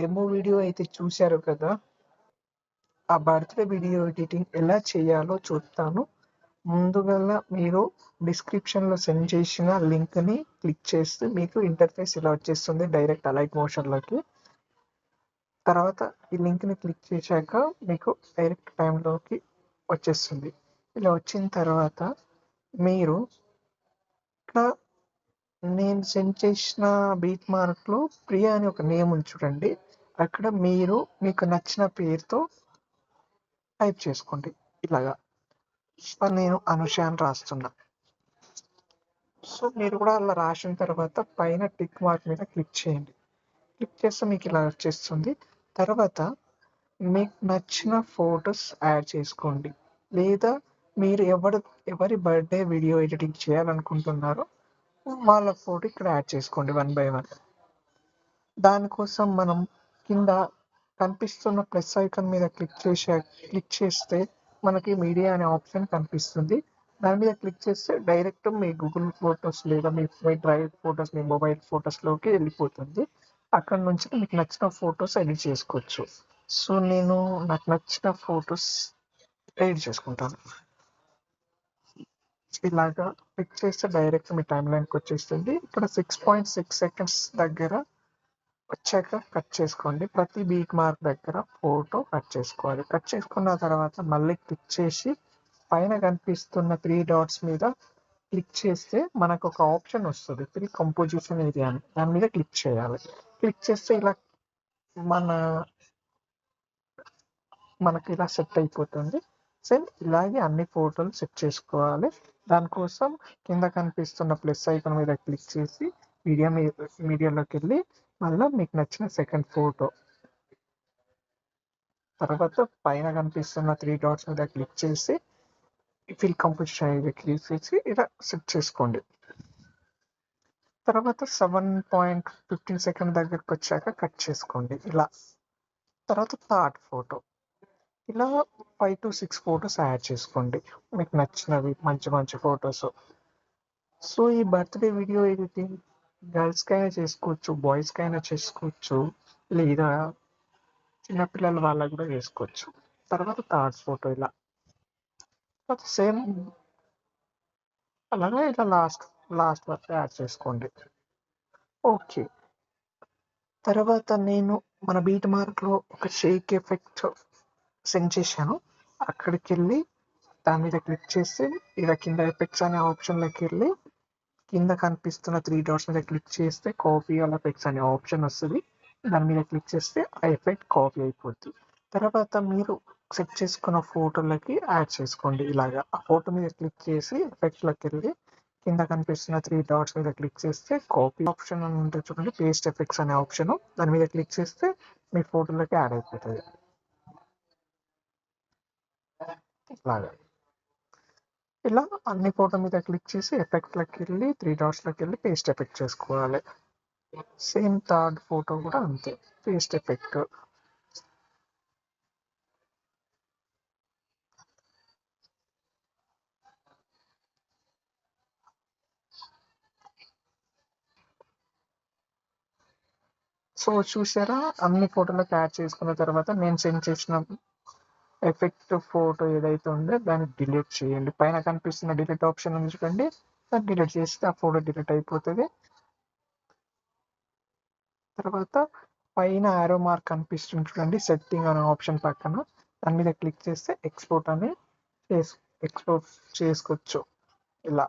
Demo video అయితే చూశారు కదా! ఆ బర్త్‌డే వీడియో ఎడిటింగ్ ఎలా చేయాలో చూపుతాను. ముందుగల మీరు డిస్క్రిప్షన్‌లో సెండ్ చేసిన లింక్‌ని క్లిక్ చేస్తే మీకు ఇంటర్ఫేస్ ఇలా వచ్చేస్తుంది డైరెక్ట్ అలైట్ మోషన్‌లోకి. తర్వాత ఈ లింక్‌ని క్లిక్ చేశాక మీకు డైరెక్ట్ టైమ్‌లోకి వచ్చేస్తుంది. ఇలా వచ్చిన తర్వాత మీరు ఇక్కడ నేను సెండ్ చేసిన బీట్ మార్క్‌లో ప్రియా అని ఒక నేమ్ ఉంది చూడండి. అక్కడ మీరు మీకు నచ్చిన పేరుతో టైప్ చేసుకోండి. ఇలాగా. నేను అనుష అని రాస్తున్నా. సో మీరు కూడా అలా రాసిన తర్వాత పైన టిక్ మార్క్ మీద క్లిక్ చేయండి. క్లిక్ చేస్తే మీకు ఇలా వచ్చేస్తుంది. తర్వాత మీకు నచ్చిన ఫొటోస్ యాడ్ చేసుకోండి. లేదా మీరు ఎవరి బర్త్‌డే వీడియో ఎడిటింగ్ చేయాలనుకుంటున్నారో వాళ్ళ ఫోటో ఇక్కడ యాడ్ చేసుకోండి 1 బై 1. దానికోసం మనం కింద కనిపిస్తున్న ప్లస్ ఐకాన్ మీద క్లిక్ చేస్తే మనకి మీడియా అనే ఆప్షన్ కనిపిస్తుంది. దాని మీద క్లిక్ చేస్తే డైరెక్ట్ మీ గూగుల్ ఫొటోస్ లేదా మీ డ్రైవ్ ఫొటోస్, మీ మొబైల్ ఫొటోస్‌లోకి వెళ్ళిపోతుంది. అక్కడ నుంచి మీకు నచ్చిన ఫొటోస్ ఎడిట్ చేసుకోవచ్చు. సో నేను నాకు నచ్చిన ఫొటోస్ ఎడిట్ చేసుకుంటాను. ఇలాగా క్లిక్ చేస్తే డైరెక్ట్ మీ టైమ్‌లైన్‌కి వచ్చేస్తుంది. ఇక్కడ 6.6 సెకండ్స్ దగ్గర వచ్చాక కట్ చేసుకోండి. ప్రతి బీట్ మార్క్ దగ్గర ఫోటో కట్ చేసుకోవాలి. కట్ చేసుకున్న తర్వాత మళ్ళీ క్లిక్ చేసి పైన కనిపిస్తున్న 3 డాట్స్ మీద క్లిక్ చేస్తే మనకు ఒక ఆప్షన్ వస్తుంది. ఫిల్ కంపోజిషన్ ఏరియా అని. దాని మీద క్లిక్ చేయాలి. క్లిక్ చేస్తే ఇలా మనకి ఇలా సెట్ అయిపోతుంది. సేమ్ ఇలాగే అన్ని ఫోటోలు సెట్ చేసుకోవాలి. దానికోసం కింద కనిపిస్తున్న ప్లస్ ఐకాన్ మీద క్లిక్ చేసి మీడియాలోకి వెళ్ళి మళ్ళీ మీకు నచ్చిన సెకండ్ ఫోటో, తర్వాత పైన కనిపిస్తున్న 3 డాట్స్ మీద క్లిక్ చేసి ఫిల్ కంపోజిషన్ ఏరియా క్లిక్ చేసి ఇలా సెట్ చేసుకోండి. తర్వాత 7.15 సెకండ్ దగ్గరకు వచ్చాక కట్ చేసుకోండి ఇలా. తర్వాత థర్డ్ ఫోటో ఇలా 5 to 6 ఫొటోస్ యాడ్ చేసుకోండి మీకు నచ్చినవి మంచి ఫొటోస్. సో ఈ బర్త్‌డే వీడియో ఎడిటింగ్ గర్ల్స్‌కైనా చేసుకోవచ్చు, బాయ్స్‌కైనా చేసుకోవచ్చు, లేదా చిన్నపిల్లల వాళ్ళకు కూడా చేసుకోవచ్చు. తర్వాత థర్డ్ ఫోటో ఇలా. తర్వాత సేమ్ అలాగే ఇలా లాస్ట్ వరకు యాడ్ చేసుకోండి. ఓకే. తర్వాత నేను మన బీట్ మార్క్‌లో ఒక షేక్ ఎఫెక్ట్ సెండ్ చేశాను. అక్కడికి వెళ్ళి దాని మీద క్లిక్ చేస్తే ఇలా కింద ఎఫెక్ట్స్ అనే ఆప్షన్లోకి వెళ్ళి కింద కనిపిస్తున్న 3 డాట్స్ మీద క్లిక్ చేస్తే కాపీ ఆల్ ఎఫెక్ట్స్ అనే ఆప్షన్ వస్తుంది. దాని మీద క్లిక్ చేస్తే ఆ ఎఫెక్ట్ కాపీ అయిపోద్ది. తర్వాత మీరు సెట్ చేసుకున్న ఫోటోలకి యాడ్ చేసుకోండి ఇలాగా. ఆ ఫోటో మీద క్లిక్ చేసి ఎఫెక్ట్లోకి వెళ్ళి కింద కనిపిస్తున్న 3 డాట్స్ మీద క్లిక్ చేస్తే కాపీ ఆప్షన్ అని ఉంటుంది చూడండి, పేస్ట్ ఎఫెక్ట్స్ అనే ఆప్షన్. దాని మీద క్లిక్ చేస్తే మీ ఫోటోలకి యాడ్ అయిపోతుంది ఇలాగా. ఇలా అన్ని ఫోటో మీద క్లిక్ చేసి ఎఫెక్ట్లోకి వెళ్ళి 3 డాట్స్లోకి వెళ్ళి పేస్ట్ ఎఫెక్ట్ చేసుకోవాలి. సేమ్ థర్డ్ ఫోటో కూడా అంతే, పేస్ట్ ఎఫెక్ట్. సో చూసారా, అన్ని ఫోటోలకు యాడ్ చేసుకున్న తర్వాత నేను సెండ్ చేసిన ఎఫెక్ట్ ఫోటో ఏదైతే ఉందో దాన్ని డిలీట్ చేయండి. పైన కనిపిస్తున్న డిలీట్ ఆప్షన్ ఉంది చూడండి, దాన్ని డిలీట్ చేస్తే ఆ ఫోటో డిలీట్ అయిపోతుంది. తర్వాత పైన ఆరో మార్క్ కనిపిస్తుంది చూడండి, సెట్టింగ్ అనే ఆప్షన్ పక్కన, దాని మీద క్లిక్ చేస్తే ఎక్స్పోర్ట్ చేసుకోవచ్చు ఇలా.